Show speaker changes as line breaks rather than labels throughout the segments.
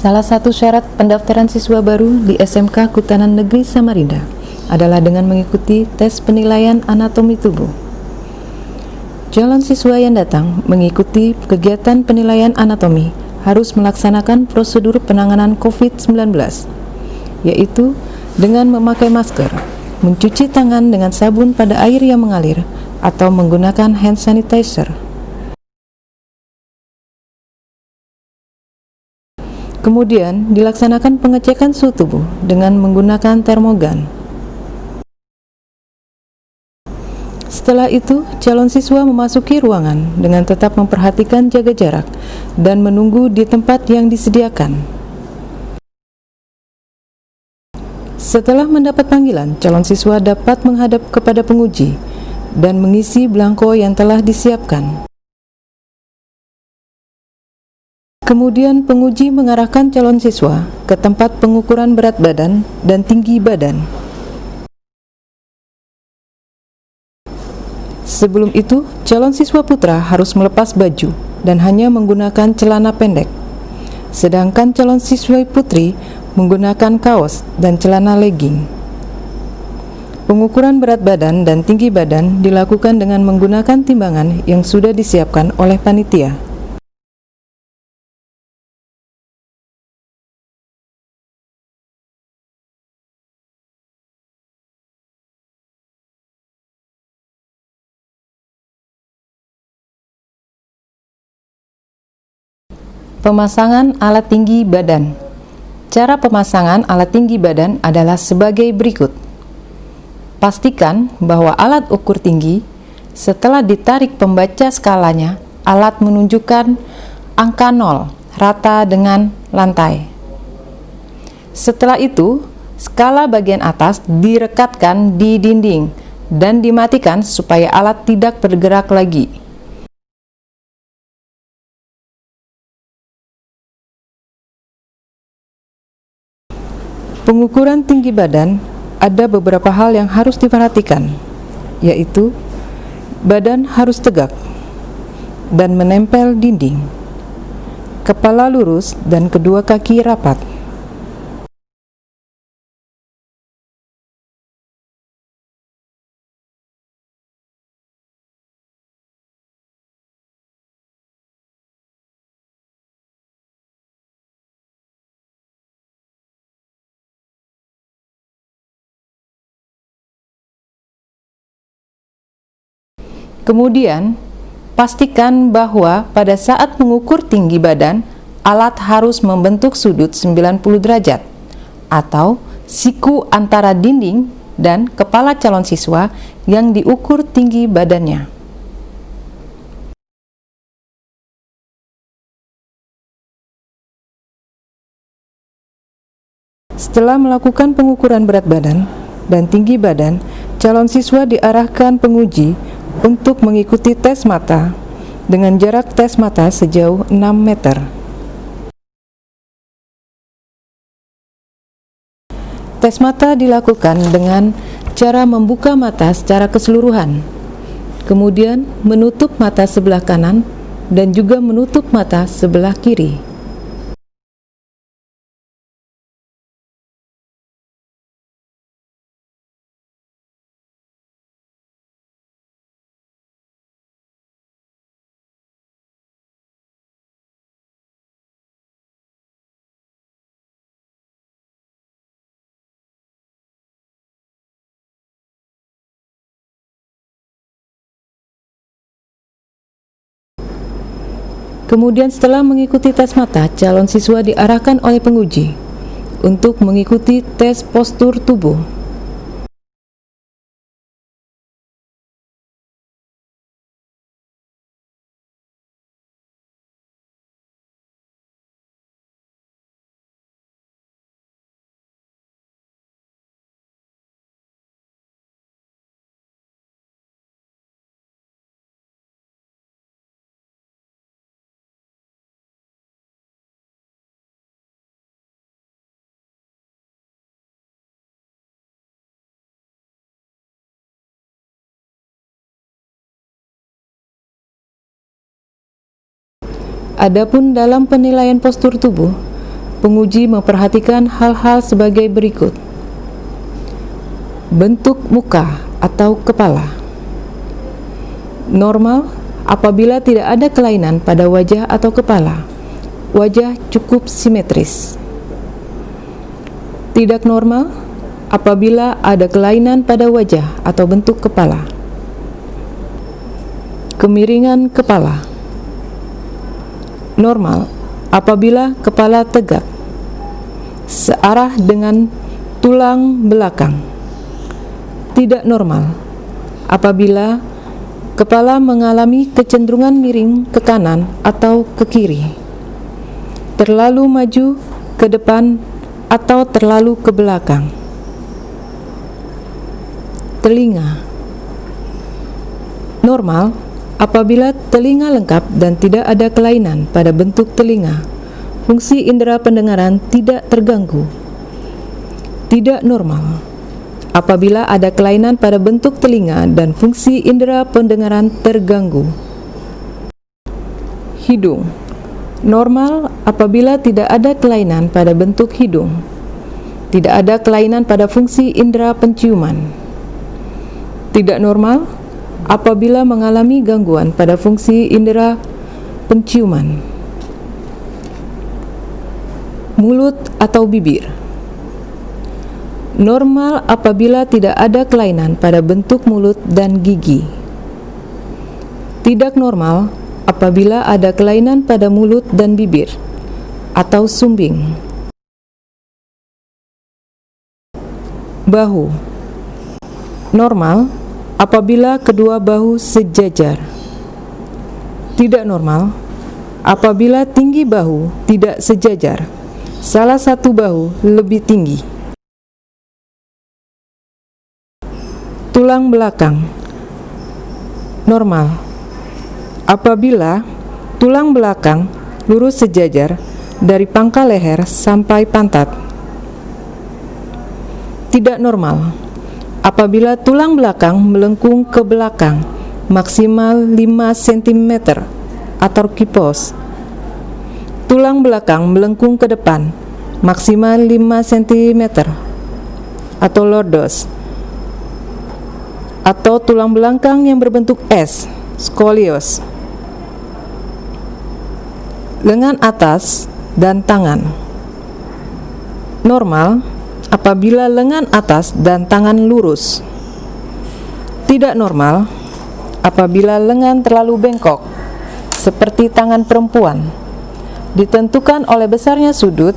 Salah satu syarat pendaftaran siswa baru di SMK Kutanan Negeri Samarinda adalah dengan mengikuti tes penilaian anatomi tubuh. Calon siswa yang datang mengikuti kegiatan penilaian anatomi harus melaksanakan prosedur penanganan COVID-19, yaitu dengan memakai masker, mencuci tangan dengan sabun pada air yang mengalir, atau menggunakan hand sanitizer. Kemudian dilaksanakan pengecekan suhu tubuh dengan menggunakan termogan. Setelah itu, calon siswa memasuki ruangan dengan tetap memperhatikan jaga jarak dan menunggu di tempat yang disediakan. Setelah mendapat panggilan, calon siswa dapat menghadap kepada penguji dan mengisi belangko yang telah disiapkan. Kemudian penguji mengarahkan calon siswa ke tempat pengukuran berat badan dan tinggi badan. Sebelum itu, calon siswa putra harus melepas baju dan hanya menggunakan celana pendek. Sedangkan calon siswa putri menggunakan kaos dan celana legging. Pengukuran berat badan dan tinggi badan dilakukan dengan menggunakan timbangan yang sudah disiapkan oleh panitia. Pemasangan alat tinggi badan. Cara pemasangan alat tinggi badan adalah sebagai berikut. Pastikan bahwa alat ukur tinggi, setelah ditarik pembaca skalanya, alat menunjukkan angka 0 rata dengan lantai. Setelah itu, skala bagian atas direkatkan di dinding dan dimatikan supaya alat tidak bergerak lagi. Pengukuran tinggi badan ada beberapa hal yang harus diperhatikan, yaitu badan harus tegak dan menempel dinding, kepala lurus dan kedua kaki rapat. Kemudian, pastikan bahwa pada saat mengukur tinggi badan, alat harus membentuk sudut 90 derajat atau siku antara dinding dan kepala calon siswa yang diukur tinggi badannya. Setelah melakukan pengukuran berat badan dan tinggi badan, calon siswa diarahkan penguji untuk mengikuti tes mata dengan jarak tes mata sejauh 6 meter. Tes mata dilakukan dengan cara membuka mata secara keseluruhan, kemudian menutup mata sebelah kanan dan juga menutup mata sebelah kiri. Kemudian setelah mengikuti tes mata, calon siswa diarahkan oleh penguji untuk mengikuti tes postur tubuh. Adapun dalam penilaian postur tubuh, penguji memperhatikan hal-hal sebagai berikut. Bentuk muka atau kepala. Normal apabila tidak ada kelainan pada wajah atau kepala. Wajah cukup simetris. Tidak normal apabila ada kelainan pada wajah atau bentuk kepala. Kemiringan kepala. Normal apabila kepala tegak, searah dengan tulang belakang. Tidak normal apabila kepala mengalami kecenderungan miring ke kanan atau ke kiri, terlalu maju ke depan atau terlalu ke belakang. Telinga. Normal apabila telinga lengkap dan tidak ada kelainan pada bentuk telinga. Fungsi indera pendengaran tidak terganggu. Tidak normal apabila ada kelainan pada bentuk telinga dan fungsi indera pendengaran terganggu. Hidung. Normal apabila tidak ada kelainan pada bentuk hidung. Tidak ada kelainan pada fungsi indera penciuman. Tidak normal apabila mengalami gangguan pada fungsi indera penciuman. Mulut atau bibir. Normal apabila tidak ada kelainan pada bentuk mulut dan gigi. Tidak normal apabila ada kelainan pada mulut dan bibir atau sumbing. Bahu. Normal apabila kedua bahu sejajar. Tidak normal apabila tinggi bahu tidak sejajar, salah satu bahu lebih tinggi. Tulang belakang. Normal apabila tulang belakang lurus sejajar dari pangkal leher sampai pantat. Tidak normal apabila tulang belakang melengkung ke belakang maksimal 5 cm atau kipos. Tulang belakang melengkung ke depan maksimal 5 cm atau lordos. Atau tulang belakang yang berbentuk S, skolios. Lengan atas dan tangan. Normal apabila lengan atas dan tangan lurus. Tidak normal apabila lengan terlalu bengkok, seperti tangan perempuan. Ditentukan oleh besarnya sudut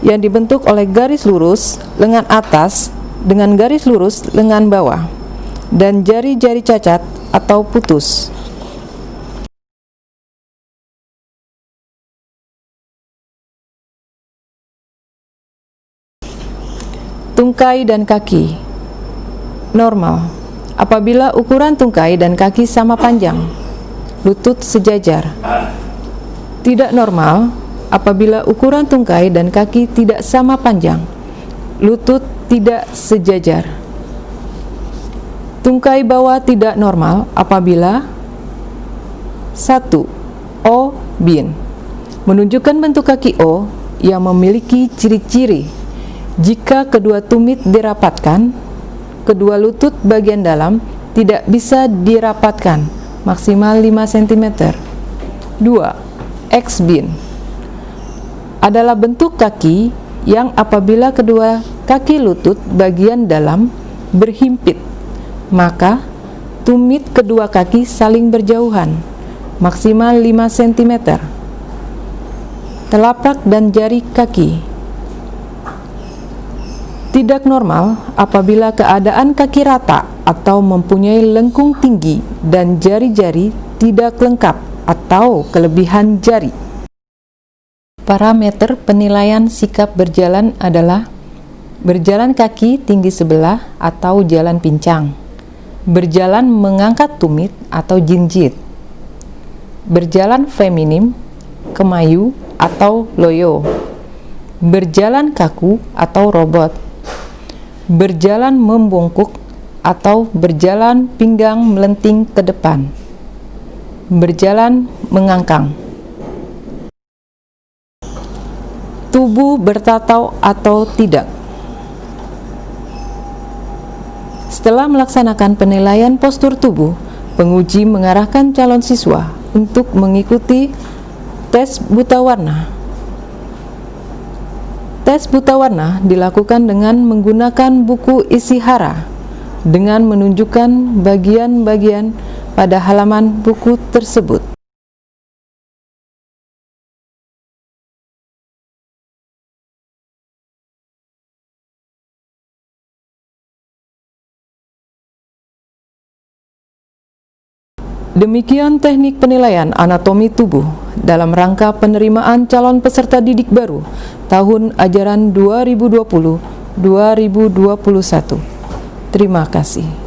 yang dibentuk oleh garis lurus lengan atas dengan garis lurus lengan bawah dan jari-jari cacat atau putus. Tungkai dan kaki. Normal apabila ukuran tungkai dan kaki sama panjang, lutut sejajar. Tidak normal apabila ukuran tungkai dan kaki tidak sama panjang, lutut tidak sejajar. Tungkai bawah tidak normal apabila 1. O bin menunjukkan bentuk kaki O yang memiliki ciri-ciri. Jika kedua tumit dirapatkan, kedua lutut bagian dalam tidak bisa dirapatkan, maksimal 5 cm. 2. X bin adalah bentuk kaki yang apabila kedua kaki lutut bagian dalam berhimpit, maka tumit kedua kaki saling berjauhan, maksimal 5 cm. Telapak dan jari kaki. Tidak normal apabila keadaan kaki rata atau mempunyai lengkung tinggi dan jari-jari tidak lengkap atau kelebihan jari. Parameter penilaian sikap berjalan adalah berjalan kaki tinggi sebelah atau jalan pincang, berjalan mengangkat tumit atau jinjit, berjalan feminim, kemayu atau loyo, berjalan kaku atau robot, berjalan membungkuk atau berjalan pinggang melenting ke depan, berjalan mengangkang. tubuh bertatau atau tidak. Setelah melaksanakan penilaian postur tubuh, penguji mengarahkan calon siswa untuk mengikuti tes buta warna. Tes buta warna dilakukan dengan menggunakan buku isi hara dengan menunjukkan bagian-bagian pada halaman buku tersebut. Demikian teknik penilaian anatomi tubuh dalam rangka penerimaan calon peserta didik baru tahun ajaran 2020-2021. Terima kasih.